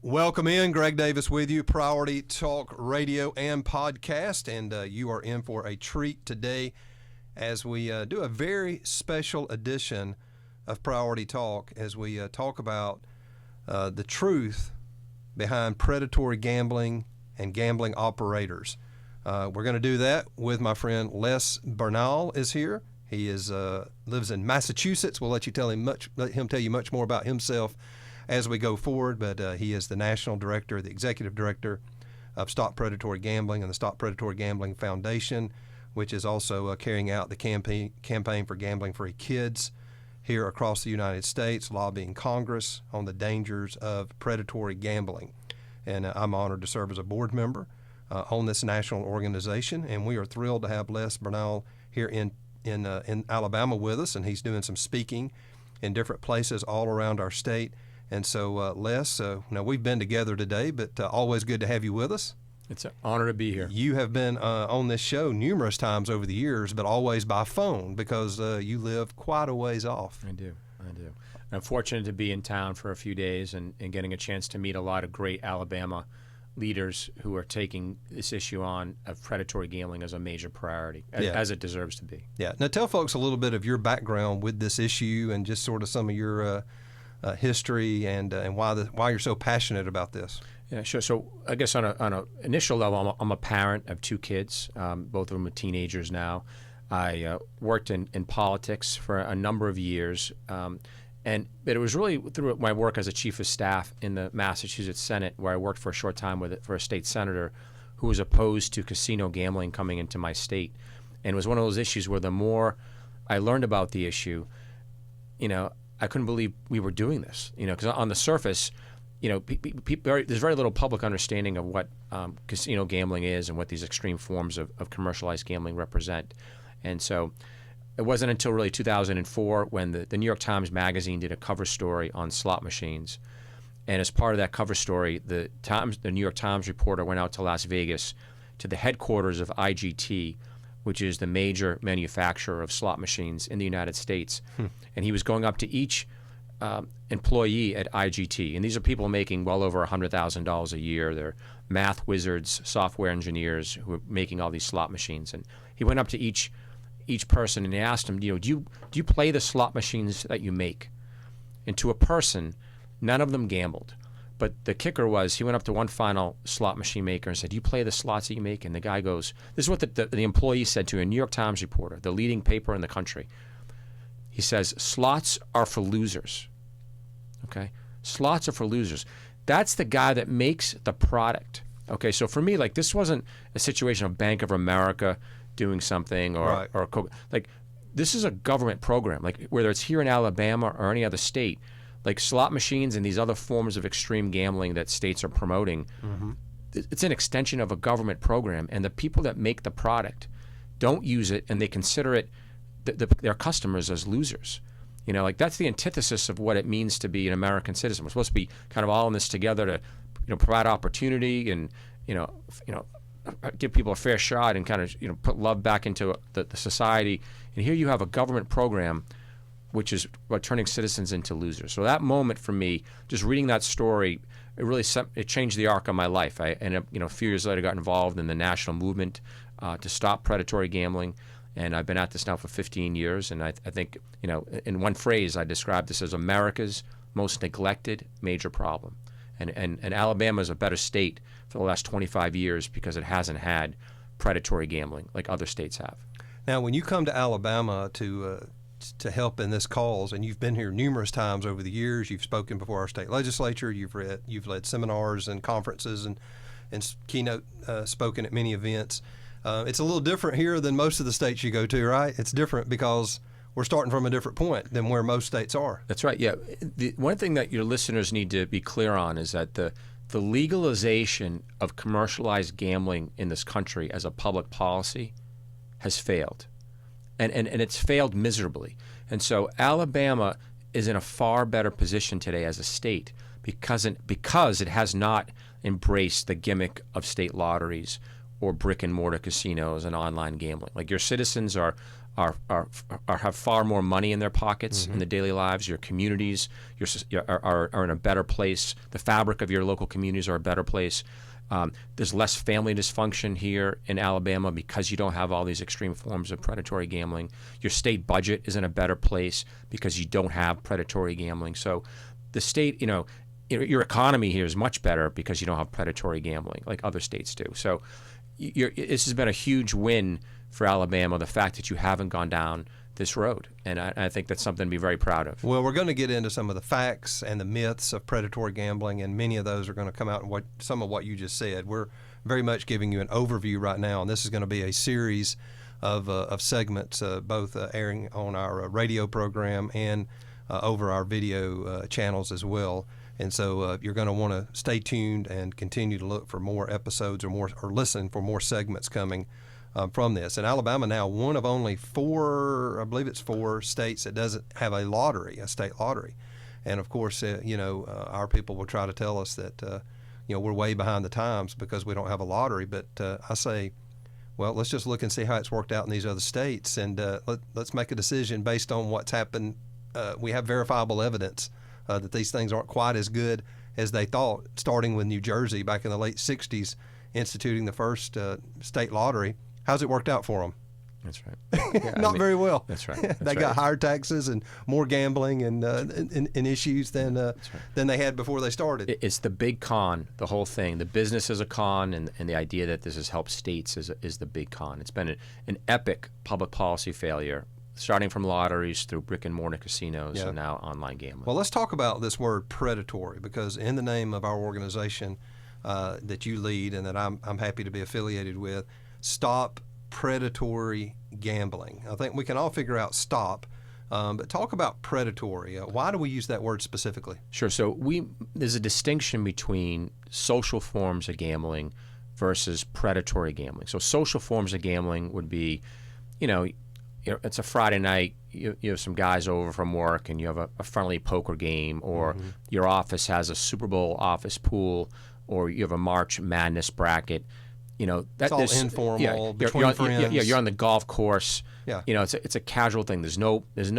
Welcome in. Greg Davis with you, Priority Talk Radio and Podcast, and you are in for a treat today as we do a very special edition of Priority Talk as we talk about the truth behind predatory gambling and gambling operators. We're going to do that with my friend Les Bernal is here. He is lives in Massachusetts. We'll let him tell you much more about himself as we go forward, but he is the national director, the executive director of Stop Predatory Gambling and the Stop Predatory Gambling Foundation, which is also carrying out the campaign for gambling-free kids here across the United States, lobbying Congress on the dangers of predatory gambling. And I'm honored to serve as a board member on this national organization, and we are thrilled to have Les Bernal here in Alabama with us, and he's doing some speaking in different places all around our state. And so, Les, now we've been together today, but always good to have you with us. It's an honor to be here. You have been on this show numerous times over the years, but always by phone because you live quite a ways off. I do. I'm fortunate to be in town for a few days and getting a chance to meet a lot of great Alabama leaders who are taking this issue on of predatory gambling as a major priority, as it deserves to be. Yeah. Now tell folks a little bit of your background with this issue and just sort of some of your history and why you're so passionate about this. Yeah, sure. So I guess on a initial level, I'm a parent of two kids. Both of them are teenagers now. I worked in politics for a number of years, but it was really through my work as a chief of staff in the Massachusetts Senate, where I worked for a short time for a state senator who was opposed to casino gambling coming into my state. And it was one of those issues where the more I learned about the issue, I couldn't believe we were doing this, because on the surface, there's very little public understanding of what casino gambling is and what these extreme forms of commercialized gambling represent. And so it wasn't until really 2004 when the New York Times Magazine did a cover story on slot machines. And as part of that cover story, the New York Times reporter went out to Las Vegas to the headquarters of IGT, which is the major manufacturer of slot machines in the United States. And he was going up to each employee at IGT. And these are people making well over $100,000 a year. They're math wizards, software engineers who are making all these slot machines. And he went up to each person and he asked them, do you play the slot machines that you make? And to a person, none of them gambled. But the kicker was he went up to one final slot machine maker and said, do you play the slots that you make? And the guy goes, this is what the employee said to a New York Times reporter, the leading paper in the country. He says, slots are for losers. Okay? Slots are for losers. That's the guy that makes the product. Okay, so for me, this wasn't a situation of Bank of America doing something or this is a government program. Whether it's here in Alabama or any other state, slot machines and these other forms of extreme gambling that states are promoting, it's an extension of a government program, and the people that make the product don't use it, and they consider it their customers as losers. That's the antithesis of what it means to be an American citizen. We're supposed to be kind of all in this together to provide opportunity and give people a fair shot and kind of put love back into the society. And here you have a government program which is about turning citizens into losers. So that moment for me, just reading that story, it changed the arc of my life. I ended up, a few years later, got involved in the national movement to stop predatory gambling, and I've been at this now for 15 years. And I think, in one phrase, I described this as America's most neglected major problem. And Alabama is a better state for the last 25 years because it hasn't had predatory gambling like other states have. Now, when you come to Alabama to help in this cause, and you've been here numerous times over the years. You've spoken before our state legislature. You've led seminars and conferences and keynote spoken at many events. It's a little different here than most of the states you go to, right? It's different because we're starting from a different point than where most states are. That's right. Yeah. One thing that your listeners need to be clear on is that the legalization of commercialized gambling in this country as a public policy has failed. And it's failed miserably. And so Alabama is in a far better position today as a state because it has not embraced the gimmick of state lotteries or brick and mortar casinos and online gambling. Your citizens are have far more money in their pockets in their daily lives. Your communities are in a better place. The fabric of your local communities are a better place. There's less family dysfunction here in Alabama because you don't have all these extreme forms of predatory gambling. Your state budget is in a better place because you don't have predatory gambling. So the state, your economy here is much better because you don't have predatory gambling like other states do. So this has been a huge win for Alabama, the fact that you haven't gone down this road. And I think that's something to be very proud of. Well, we're going to get into some of the facts and the myths of predatory gambling, and many of those are going to come out in some of what you just said. We're very much giving you an overview right now, and this is going to be a series of segments, both airing on our radio program and over our video channels as well. And so you're going to want to stay tuned and continue to look for more episodes or listen for more segments coming from this. And Alabama now one of only four states that doesn't have a state lottery. And of course, our people will try to tell us that, we're way behind the times because we don't have a lottery. But I say, well, let's just look and see how it's worked out in these other states, and let's make a decision based on what's happened. We have verifiable evidence that these things aren't quite as good as they thought, starting with New Jersey back in the late 60s, instituting the first state lottery. How's it worked out for them? That's right. Yeah, Not very well. That's right. They got higher taxes and more gambling and issues than they had before they started. It's the big con, the whole thing. The business is a con, and the idea that this has helped states is the big con. It's been an epic public policy failure, starting from lotteries through brick and mortar casinos and now online gambling. Well, let's talk about this word predatory, because in the name of our organization that you lead and that I'm happy to be affiliated with, Stop Predatory Gambling. I think we can all figure out stop, but talk about predatory. Why do we use that word specifically? Sure. So there's a distinction between social forms of gambling versus predatory gambling. So social forms of gambling would be, it's a Friday night, you have some guys over from work and you have a friendly poker game, or your office has a Super Bowl office pool, or you have a March Madness bracket. It's all informal, between friends. You're on the golf course. Yeah. It's a casual thing. There's no. It's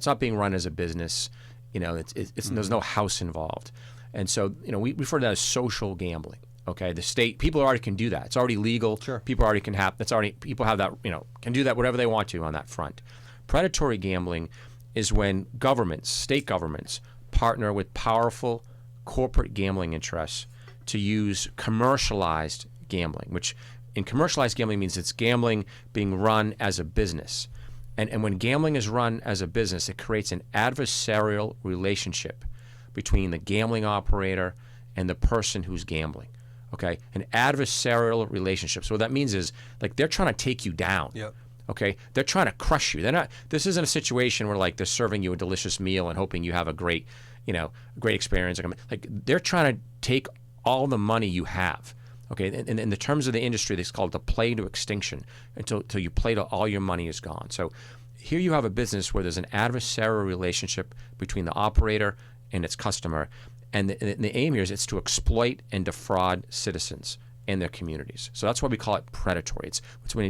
not being run as a business. There's no house involved, and so we refer to that as social gambling. Okay, the state people already can do that. It's already legal. Sure. People already can have. People have that. Can do that whatever they want to on that front. Predatory gambling is when state governments, partner with powerful corporate gambling interests to use commercialized gambling, which in commercialized gambling means it's gambling being run as a business. And when gambling is run as a business, it creates an adversarial relationship between the gambling operator and the person who's gambling. Okay? An adversarial relationship. So what that means is, like, they're trying to take you down. Yep. Okay? They're trying to crush you. This isn't a situation where, like, they're serving you a delicious meal and hoping you have a great experience. Like, they're trying to take all the money you have. Okay, and in the terms of the industry, it's called the play to extinction, until you play till all your money is gone. So here you have a business where there's an adversarial relationship between the operator and its customer, and the aim here is it's to exploit and defraud citizens and their communities. So that's why we call it predatory. It's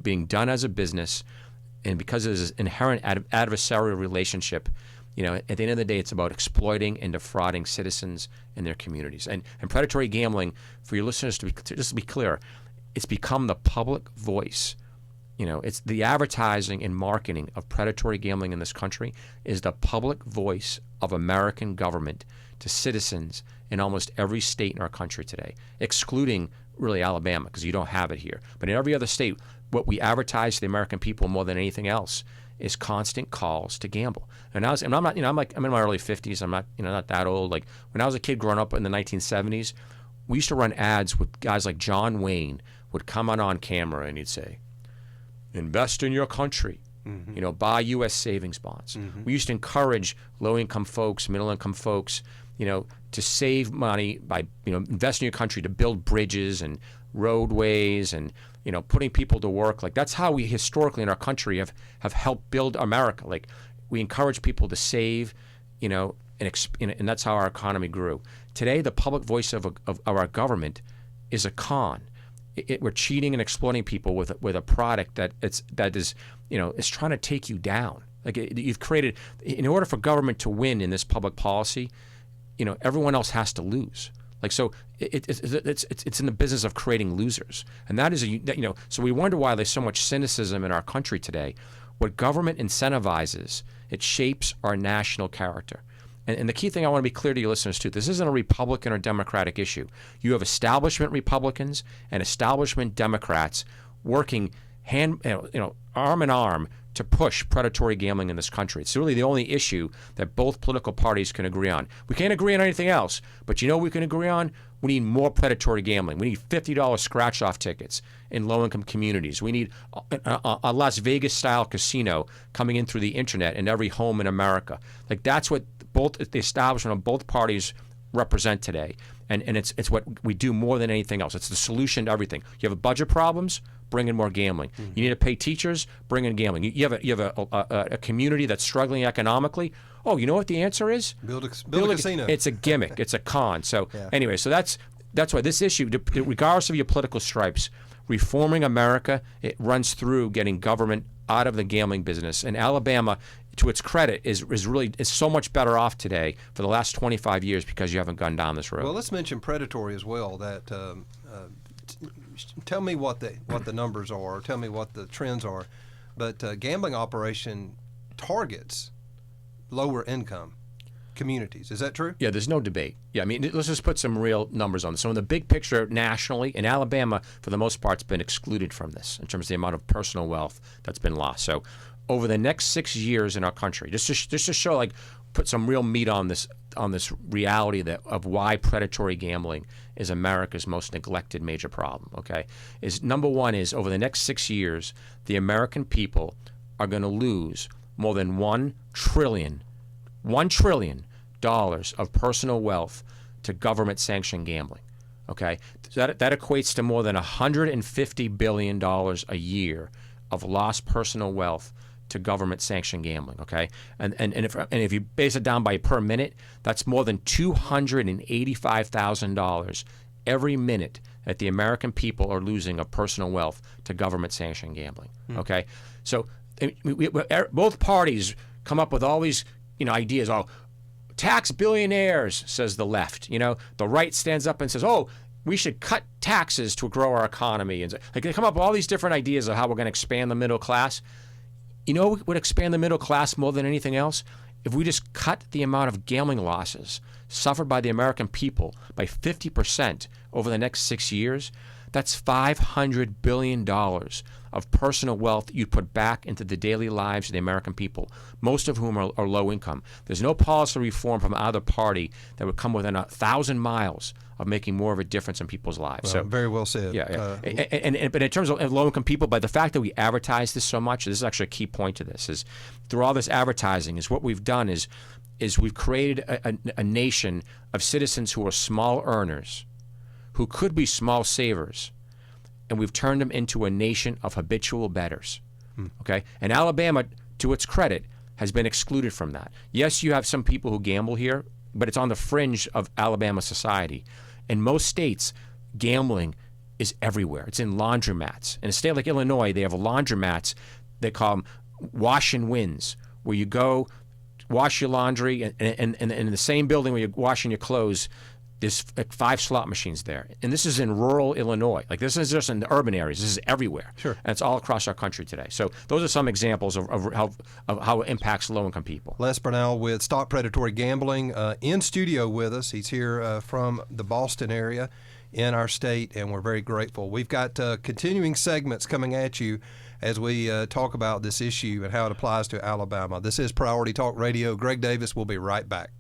being done as a business, and because there's this inherent adversarial relationship, at the end of the day, it's about exploiting and defrauding citizens and their communities. And predatory gambling, for your listeners just to be clear, it's become the public voice. It's the advertising and marketing of predatory gambling in this country is the public voice of American government to citizens in almost every state in our country today, excluding really Alabama, because you don't have it here. But in every other state, what we advertise to the American people more than anything else is constant calls to gamble. And I'm in my early 50s. I'm not that old. Like, when I was a kid growing up in the 1970s, we used to run ads with guys like John Wayne would come on camera and he'd say, "Invest in your country. Buy U.S. savings bonds." We used to encourage low-income folks, middle-income folks, to save money by investing in your country to build bridges and roadways and putting people to work. Like, that's how we historically in our country have helped build America. Like, we encourage people to save, and that's how our economy grew. Today, the public voice of our government is a con. we're cheating and exploiting people with a product that is trying to take you down. Like you've created, in order for government to win in this public policy, everyone else has to lose. Like so, it's in the business of creating losers, and that is So we wonder why there's so much cynicism in our country today. What government incentivizes, it shapes our national character. And the key thing I want to be clear to your listeners too: this isn't a Republican or Democratic issue. You have establishment Republicans and establishment Democrats working arm in arm to push predatory gambling in this country. It's really the only issue that both political parties can agree on. We can't agree on anything else, but we can agree on? We need more predatory gambling. We need $50 scratch-off tickets in low-income communities. We need a Las Vegas-style casino coming in through the internet in every home in America. Like that's what both the establishment of both parties represent today. And it's what we do more than anything else. It's the solution to everything. You have budget problems, bring in more gambling. You need to pay teachers, bring in gambling. You have a community that's struggling economically. Oh, you know what the answer is? Build a casino. It's a gimmick. It's a con. So anyway, so that's why this issue, regardless of your political stripes, reforming America, it runs through getting government out of the gambling business. And Alabama, to its credit, is so much better off today for the last 25 years because you haven't gone down this road. Well, let's mention predatory as well. That tell me what the numbers are, or tell me what the trends are. But gambling operation targets lower income communities. Is that true? Yeah, there's no debate. Yeah, I mean, let's just put some real numbers on this. So in the big picture nationally, in Alabama, for the most part, has been excluded from this in terms of the amount of personal wealth that's been lost. So over the next 6 years in our country, just to show, like, put some real meat on this reality of why predatory gambling is America's most neglected major problem, okay, is number one is over the next 6 years, the American people are going to lose more than $1 trillion of personal wealth to government-sanctioned gambling, okay? That equates to more than $150 billion a year of lost personal wealth to government-sanctioned gambling, okay? And if you base it down by per minute, that's more than $285,000 every minute that the American people are losing of personal wealth to government-sanctioned gambling, okay? So both parties come up with all these ideas. Oh, tax billionaires, says the left. The right stands up and says, oh, we should cut taxes to grow our economy. And they come up with all these different ideas of how we're going to expand the middle class. You know what would expand the middle class more than anything else? If we just cut the amount of gambling losses suffered by the American people by 50% over the next 6 years, that's $500 billion of personal wealth you'd put back into the daily lives of the American people, most of whom are low income. There's no policy reform from either party that would come within 1,000 miles of making more of a difference in people's lives. Well, so very well said. Yeah. But in terms of low income people, by the fact that we advertise this so much, this is actually a key point to this, is through all this advertising, is what we've done is we've created a nation of citizens who are small earners, who could be small savers, and we've turned them into a nation of habitual bettors. Okay? And Alabama, to its credit, has been excluded from that. Yes, you have some people who gamble here, but it's on the fringe of Alabama society. In most states, gambling is everywhere. It's in laundromats. In a state like Illinois, they have laundromats. They call them wash and wins, where you go wash your laundry, and in the same building where you're washing your clothes, there's 5 slot machines there. And this is in rural Illinois. Like, this is just in the urban areas. This is everywhere. Sure. And it's all across our country today. So those are some examples of how it impacts low-income people. Les Bernal with Stop Predatory Gambling in studio with us. He's here from the Boston area in our state, and we're very grateful. We've got continuing segments coming at you as we talk about this issue and how it applies to Alabama. This is Priority Talk Radio. Greg Davis will be right back.